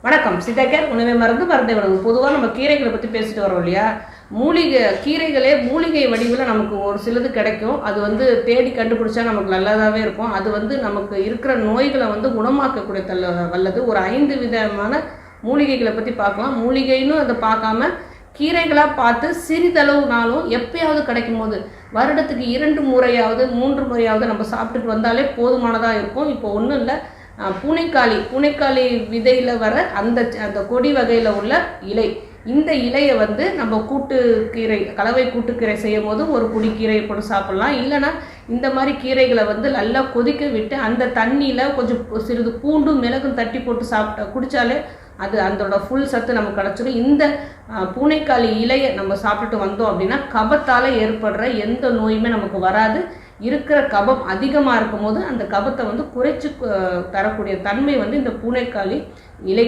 வணக்கம். சித்தகர் உணவை மருந்து மருந்தை உணவு. பொதுவாக நம்ம கீரைகளை பற்றி பேசிட்டு வரோம் இல்லையா? மூலிகை கீரைகளே மூலிகை வடிவில் நமக்கு ஒரு சிலது கிடைக்கும். அது தேடி கண்டுபிடிச்சா நமக்கு நல்லதாகவே இருக்கும். அது நமக்கு இருக்கிற நோய்களை குணமாக்கக்கூடிய வல்லது. ஒரு 5 விதமான மூலிகைகளை பற்றி பார்க்கலாம். மூலிகைன்னு அதை பார்க்காம கீரைகளாக பார்த்து சிறிதளவுனாலும் எப்பயாவது கிடைக்கும் போது வருடத்துக்கு 2 முறையாவது 3 முறையாவது நம்ம சாப்பிட்டுட்டு வந்தாலே போதுமானதாக இருக்கும். இப்போ ஒன்றும் இல்லை, பூனைக்காளி விதையில் வர அந்த கொடி வகையில் உள்ள இலை. இந்த இலையை நம்ம கூட்டுக்கீரை, கலவை கூட்டுக்கீரை செய்யும் போது ஒரு குடிக்கீரையை போட்டு சாப்பிட்லாம். இல்லைன்னா இந்த மாதிரி கீரைகளை நல்லா கொதிக்க விட்டு அந்த தண்ணியில் கொஞ்சம் சிறிது பூண்டும் மிளகும் தட்டி போட்டு குடித்தாலே அதோட ஃபுல் சத்து நமக்கு கிடச்சிடும். இந்த பூனைக்காளி இலையை நம்ம சாப்பிட்டுட்டு வந்தோம் அப்படின்னா கபத்தால் ஏற்படுற எந்த நோயுமே நமக்கு வராது. இருக்கிற கபம் அதிகமாக இருக்கும் போது அந்த கபத்தை குறைச்சி தரக்கூடிய தன்மை இந்த பூனைக்காளி இலை